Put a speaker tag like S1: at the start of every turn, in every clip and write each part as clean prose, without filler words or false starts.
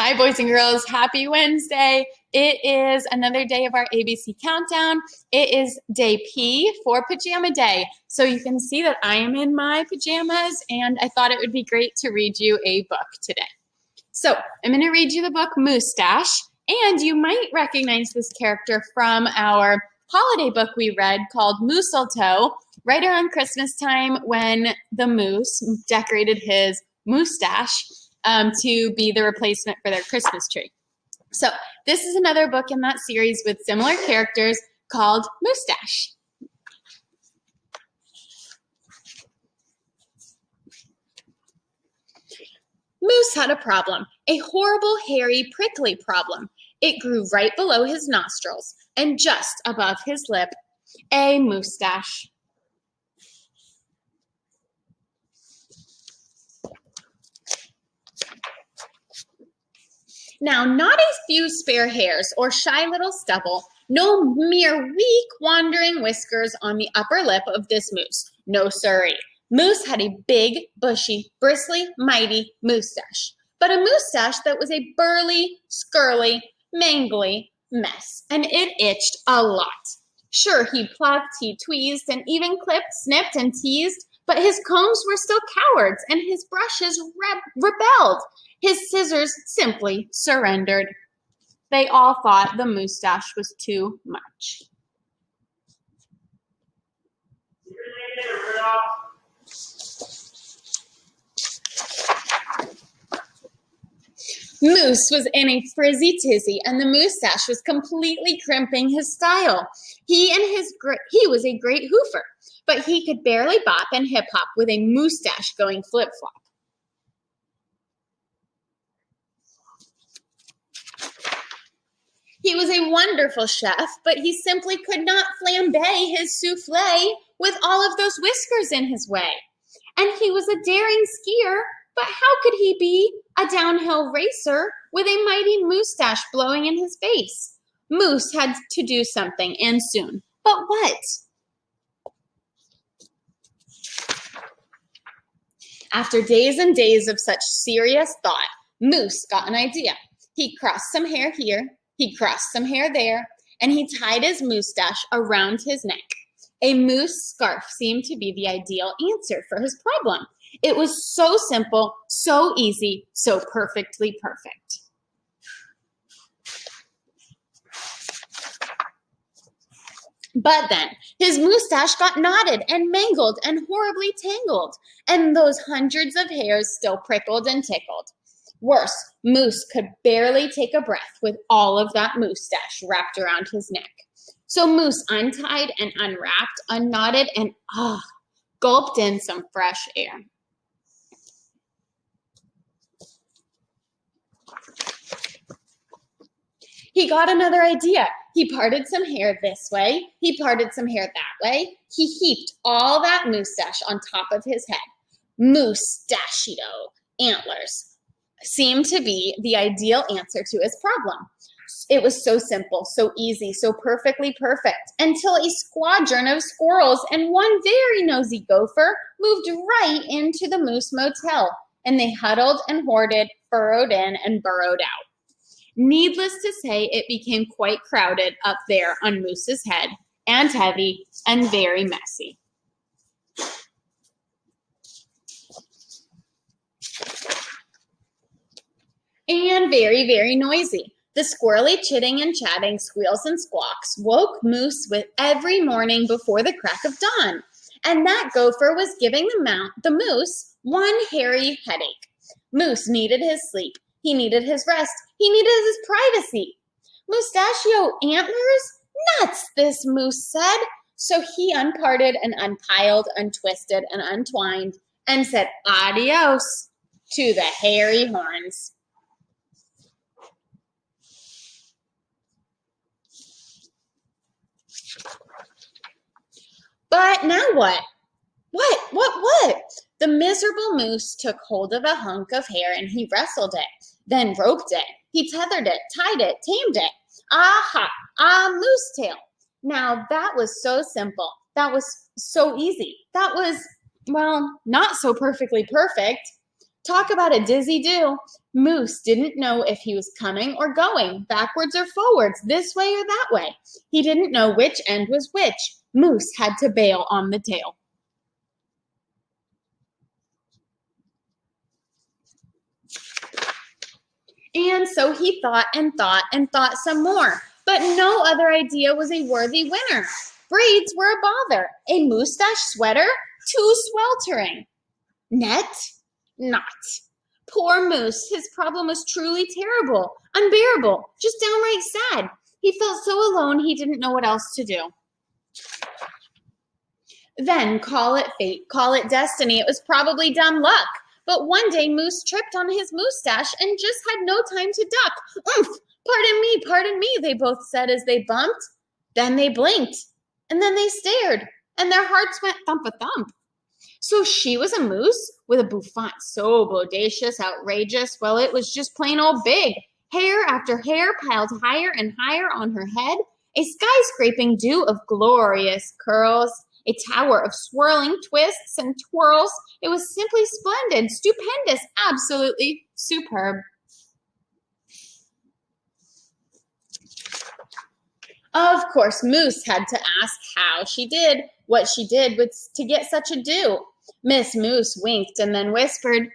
S1: Hi, boys and girls. Happy Wednesday. It is another day of our ABC countdown. It is day P for pajama day. So you can see that I am in my pajamas, and I thought it would be great to read you a book today. So I'm going to read you the book Moustache, and you might recognize this character from our holiday book we read called Mistletoe, right around Christmas time when the moose decorated his moustache to be the replacement for their Christmas tree. So this is another book in that series with similar characters called Moustache. Moose had a problem, a horrible, hairy, prickly problem. It grew right below his nostrils and just above his lip, a moustache. Now, not a few spare hairs or shy little stubble, no mere weak wandering whiskers on the upper lip of this moose. No siree. Moose had a big, bushy, bristly, mighty moustache, but a moustache that was a burly, scurly, mangly mess, and it itched a lot. Sure, he plucked, he tweezed, and even clipped, snipped, and teased, but his combs were still cowards, and his brushes rebelled. His scissors simply surrendered. They all thought the moustache was too much. Moose was in a frizzy tizzy, and the moustache was completely crimping his style. He was a great hoofer, but he could barely bop and hip hop with a moustache going flip flop. He was a wonderful chef, but he simply could not flambe his souffle with all of those whiskers in his way. And he was a daring skier, but how could he be a downhill racer with a mighty moustache blowing in his face? Moose had to do something, and soon. But what? After days and days of such serious thought, Moose got an idea. He crossed some hair here, he crossed some hair there, and he tied his moustache around his neck. A moose scarf seemed to be the ideal answer for his problem. It was so simple, so easy, so perfectly perfect. But then his moustache got knotted and mangled and horribly tangled, and those hundreds of hairs still prickled and tickled. Worse, Moose could barely take a breath with all of that moustache wrapped around his neck. So Moose untied and unwrapped, unknotted, and gulped in some fresh air. He got another idea. He parted some hair this way. He parted some hair that way. He heaped all that moustache on top of his head. Moustachio antlers seemed to be the ideal answer to his problem. It was so simple, so easy, so perfectly perfect, until a squadron of squirrels and one very nosy gopher moved right into the Moose Motel, and they huddled and hoarded, furrowed in, and burrowed out. Needless to say, it became quite crowded up there on Moose's head, and heavy, and very messy. And very, very noisy. The squirrely chitting and chatting, squeals and squawks woke Moose with every morning before the crack of dawn. And that gopher was giving the moose one hairy headache. Moose needed his sleep. He needed his rest. He needed his privacy. Mustachio antlers? Nuts, this moose said. So he unparted and unpiled, untwisted and untwined, and said adios to the hairy horns. But now what? What? The miserable moose took hold of a hunk of hair and he wrestled it, then roped it. He tethered it, tied it, tamed it. Moose tail. Now that was so simple. That was so easy. That was, well, not so perfectly perfect. Talk about a dizzy do. Moose didn't know if he was coming or going, backwards or forwards, this way or that way. He didn't know which end was which. Moose had to bail on the tail. And so he thought and thought and thought some more, but no other idea was a worthy winner. Braids were a bother. A moustache sweater? Too sweltering. Net? Not. Poor Moose, his problem was truly terrible, unbearable, just downright sad. He felt so alone he didn't know what else to do. Then call it fate, call it destiny. It was probably dumb luck. But one day Moose tripped on his moustache and just had no time to duck. Oomph! Pardon me, they both said as they bumped. Then they blinked, and then they stared, and their hearts went thump-a-thump. So she was a moose with a bouffant so bodacious, outrageous, well, it was just plain old big. Hair after hair piled higher and higher on her head, a skyscraping dew of glorious curls, a tower of swirling twists and twirls. It was simply splendid, stupendous, absolutely superb. Of course, Moose had to ask how she did what she did to get such a do. Miss Moose winked and then whispered,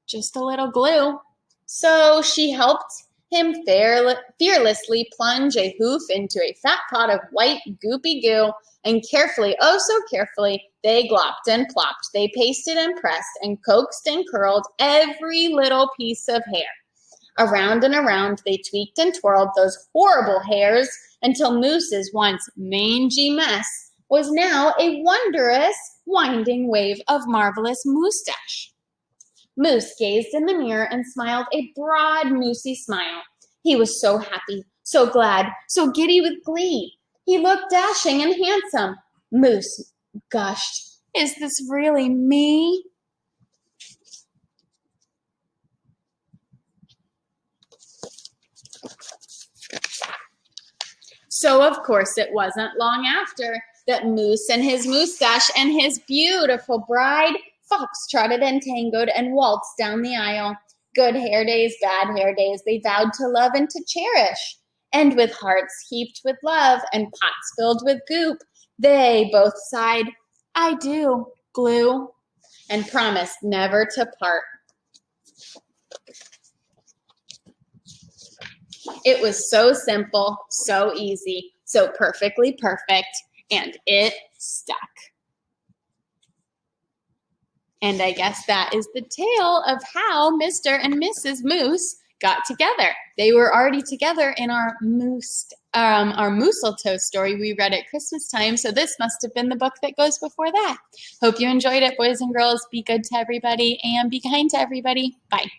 S1: "Just a little glue." So she helped him fearlessly plunge a hoof into a fat pot of white goopy goo, and carefully, oh so carefully, they glopped and plopped. They pasted and pressed and coaxed and curled every little piece of hair. Around and around they tweaked and twirled those horrible hairs until Moose's once mangy mess was now a wondrous winding wave of marvelous moustache. Moose gazed in the mirror and smiled a broad, moosey smile. He was so happy, so glad, so giddy with glee. He looked dashing and handsome. Moose gushed, "Is this really me?" So, of course, it wasn't long after that Moose and his moustache and his beautiful bride fox-trotted and tangoed and waltzed down the aisle. Good hair days, bad hair days, they vowed to love and to cherish. And with hearts heaped with love and pots filled with goop, they both sighed, "I do, glue," and promised never to part. It was so simple, so easy, so perfectly perfect, and it stuck. And I guess that is the tale of how Mr. and Mrs. Moose got together. They were already together in our Mooseltoe story we read at Christmas time, so this must have been the book that goes before that. Hope you enjoyed it, boys and girls. Be good to everybody and be kind to everybody. Bye.